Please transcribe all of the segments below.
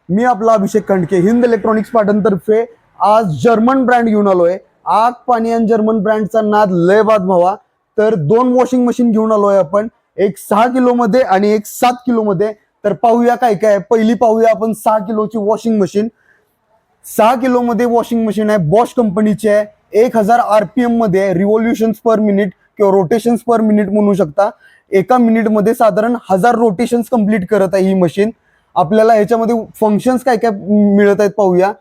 मी आपला अभिषेक खंडके हिंद इलेक्ट्रॉनिक्स पाटणतर्फे आज German brand घेऊन आलोय. आग पाणी आणि जर्मन ब्रँडचा नाद लय बाद भावा. तर दोन वॉशिंग मशीन घेऊन आलोय आपण, एक 6 किलो मध्ये आणि एक 7 किलो मध्ये. तर पाहूया काय काय. पहिली पाहूया आपण 6 किलोची वॉशिंग मशीन. 6 किलो मध्ये वॉशिंग मशीन आहे, बॉश कंपनीची आहे. 1000 RPM मध्ये आहे, रिव्होल्युशन्स पर मिनिट किंवा रोटेशन्स पर मिनिट म्हणू शकता. एका मिनिट मध्ये साधारण 1000 रोटेशन्स कंप्लीट करत आहे ही मशीन. आपल्याला ह्याच्यामध्ये फंक्शन्स काय काय मिळत आहेत पाहूया.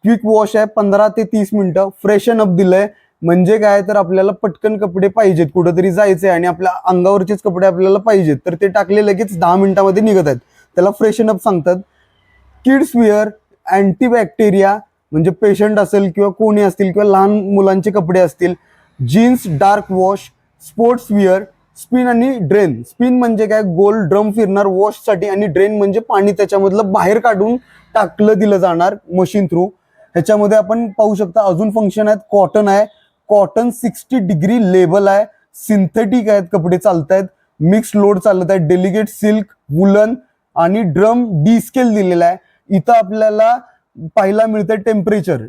क्विक वॉश आहे, 15 ते 30 मिनिटं. फ्रेशन अप दिलंय, म्हणजे काय तर आपल्याला पटकन कपडे पाहिजेत, कुठेतरी जायचंय आणि आपल्या अंगावरचेच कपडे आपल्याला पाहिजेत, तर ते टाकले लगेच 10 मिनिटांमध्ये निघत आहेत. त्याला फ्रेशन अप सांगतात. किड्स वेअर, अँटीबॅक्टेरिया म्हणजे पेशंट असेल किंवा कोणी असतील किंवा लहान मुलांचे कपडे असतील. Jeans dark wash, sports wear, spin आणि ड्रेन. स्पिन म्हणजे काय, गोल ड्रम फिरणार वॉशसाठी, आणि ड्रेन म्हणजे पाणी त्याच्यामधलं बाहेर काढून टाकलं दिलं जाणार मशीन थ्रू. ह्याच्यामध्ये आपण पाहू शकता अजून फंक्शन आहेत. कॉटन आहे, कॉटन 60 डिग्री लेबल आहे. सिंथेटिक आहेत कपडे, चालत आहेत. मिक्स लोड चालत आहे. डेलिगेट सिल्क, वुलन आणि ड्रम डी स्केल दिलेला आहे. इथं आपल्याला पाहायला मिळतं टेम्परेचर.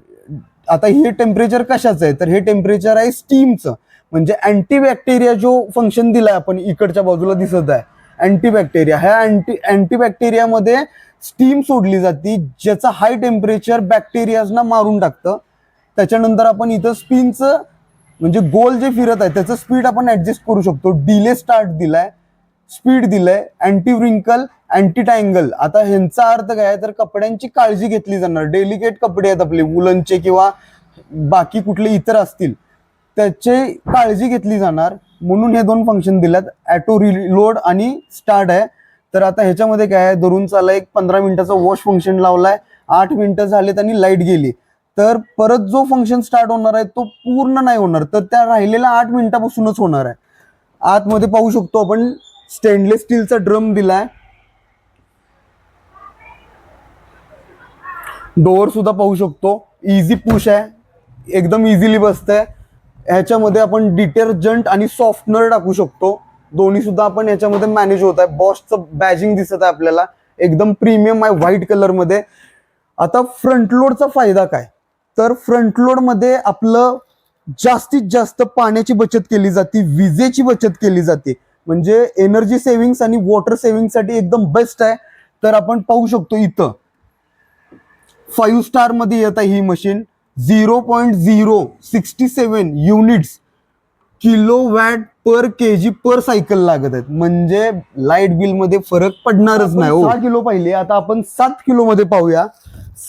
आता हे टेम्परेचर कशाचं आहे, तर हे टेम्परेचर आहे स्टीमचं. म्हणजे अँटीबॅक्टेरिया जो फंक्शन दिलाय आपण इकडच्या बाजूला दिसत आहे, अँटीबॅक्टेरिया. ह्या अँटीबॅक्टेरियामध्ये स्टीम सोडली जाते, ज्याचा हाय टेम्परेचर बॅक्टेरियाजना मारून टाकतं. त्याच्यानंतर आपण इथं स्पिनचं म्हणजे गोल जे फिरत आहे त्याचं स्पीड आपण ऍडजस्ट करू शकतो. डिले स्टार्ट दिलाय, स्पीड दिलंय, अँटी व्रिंकल, अँटी टँगल. आता ह्यांचा अर्थ काय आहे, तर कपड्यांची काळजी घेतली जाणार. डेलिकेट कपडे आहेत आपले, वुलनचे किंवा बाकी कुठले इतर असतील, त्याची काळजी घेतली जाणार म्हणून हे दोन फंक्शन दिल्यात. ॲटो रिलोड आणि स्टार्ट आहे. तर आता ह्याच्यामध्ये काय आहे, धरून चाला एक 15 मिनिटाचा वॉश फंक्शन लावलाय. 8 मिनिटं झालेत आणि लाईट गेली, तर परत जो फंक्शन स्टार्ट होणार आहे तो पूर्ण नाही होणार, तर त्या राहिलेल्या 8 मिनिटापासूनच होणार आहे. आतमध्ये पाहू शकतो आपण स्टेनलेस स्टीलचा ड्रम दिलाय. डोअर सुद्धा पाहू शकतो, इझी पुश आहे, एकदम इझिली बसतंय. ह्याच्यामध्ये आपण डिटर्जंट आणि सॉफ्टनर टाकू शकतो. दोन्ही सुद्धा आपण ह्याच्यामध्ये मॅनेज होत आहे. बॉशचं बॅजिंग दिसत आहे आपल्याला, एकदम प्रीमियम आहे व्हाईट कलर मध्ये. आता फ्रंट लोडचा फायदा काय, तर फ्रंट लोड मध्ये आपलं जास्तीत जास्त पाण्याची बचत केली जाते, विजेची बचत केली जाते. म्हणजे एनर्जी सेव्हिंग्स आणि वॉटर सेव्हिंगसाठी एकदम बेस्ट आहे. तर आपण पाहू शकतो इथं 5 स्टार मध्ये येत आहे ही मशीन. 0.067 युनिट्स किलोवॅट पर केजी पर सायकल लागत आहेत, म्हणजे लाईट बिल मध्ये फरक पडणारच नाही. 6 किलो पाहिले, आता आपण 7 किलो मध्ये पाहूया.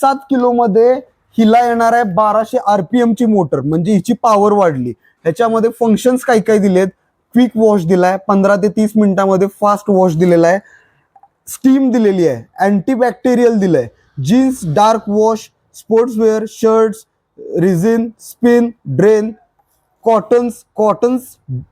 7 किलो मध्ये हिला येणार आहे 1200 RPM ची मोटर, म्हणजे हिची पॉवर वाढली. ह्याच्यामध्ये फंक्शन्स काय काय दिलेत. क्विक वॉश दिलाय, 15 ते 30 मिनिटांमध्ये फास्ट वॉश दिलेला आहे. स्टीम दिलेली आहे, अँटीबॅक्टेरियल दिलंय. Jeans dark wash, sportswear, shirts, रिझिन, spin, drain, cottons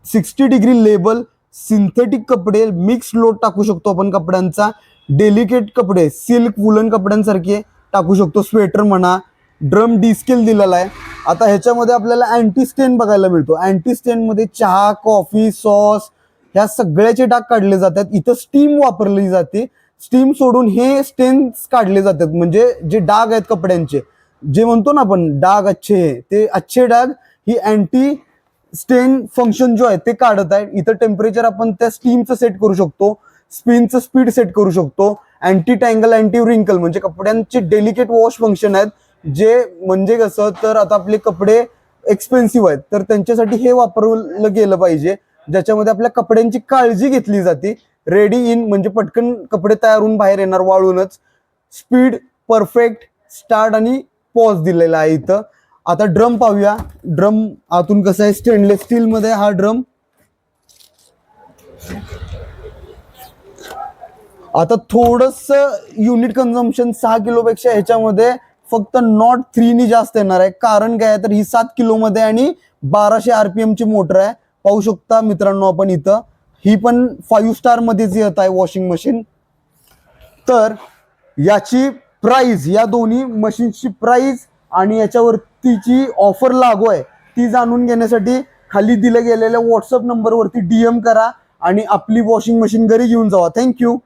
60 degree label, synthetic कपडे, मिक्स लोड टाकू शकतो आपण कपड्यांचा. डेलिकेट कपडे, सिल्क वुलन कपड्यांसारखे टाकू शकतो, स्वेटर म्हणा. ड्रम डी स्केल दिलेला आहे. आता ह्याच्यामध्ये आपल्याला अँटी स्टेन बघायला मिळतो. अँटी स्टेन मध्ये चहा, कॉफी, सॉस ह्या सगळ्याचे डाग काढले जातात. इथं स्टीम वापरली जाते. स्टीम सोडून हे स्टेन्स काढले जातात, म्हणजे जे डाग आहेत कपड्यांचे, जे म्हणतो ना आपण डाग अच्छे, ते अच्छे डाग ही अँटी स्टेन फंक्शन जो आहे ते काढत आहे. इथं टेम्परेचर आपण त्या स्टीमचं सेट करू शकतो, स्पिनचं स्पीड सेट करू शकतो. अँटी टँगल, अँटी व्रिंकल म्हणजे कपड्यांचे डेलिकेट वॉश फंक्शन आहेत, जे म्हणजे कसं, तर आता आपले कपडे एक्सपेन्सिव्ह आहेत, तर त्यांच्यासाठी हे वापरलं गेलं पाहिजे, ज्याच्यामध्ये आपल्या कपड्यांची काळजी घेतली जाते. रेडी इन म्हणजे पटकन कपडे तयार होऊन बाहेर येणार वाळूनच. स्पीड परफेक्ट, स्टार्ट आणि पॉज दिलेला आहे इथं. आता ड्रम पाहूया. ड्रम आतून कसं आहे, स्टेनलेस स्टील मध्ये हा ड्रम. आता थोडस युनिट कन्झम्पशन 6 किलो पेक्षा ह्याच्यामध्ये फक्त नॉट 3 नी जास्त येणार आहे. कारण काय आहे, तर ही 7 किलो मध्ये आणि 1200 RPM ची मोटर आहे. पाहू शकता मित्रांनो आपण इथं. ही पण 5 स्टार मध्येच येत आहे वॉशिंग मशीन. तर याची प्राइस, या दोन्ही मशीनची प्राइस आणि याच्यावरतीची ऑफर लागू आहे ती जाणून घेण्यासाठी खाली दिल्या गेलेल्या व्हॉट्सअप नंबरवरती DM करा आणि आपली वॉशिंग मशीन घरी घेऊन जावा. थँक्यू.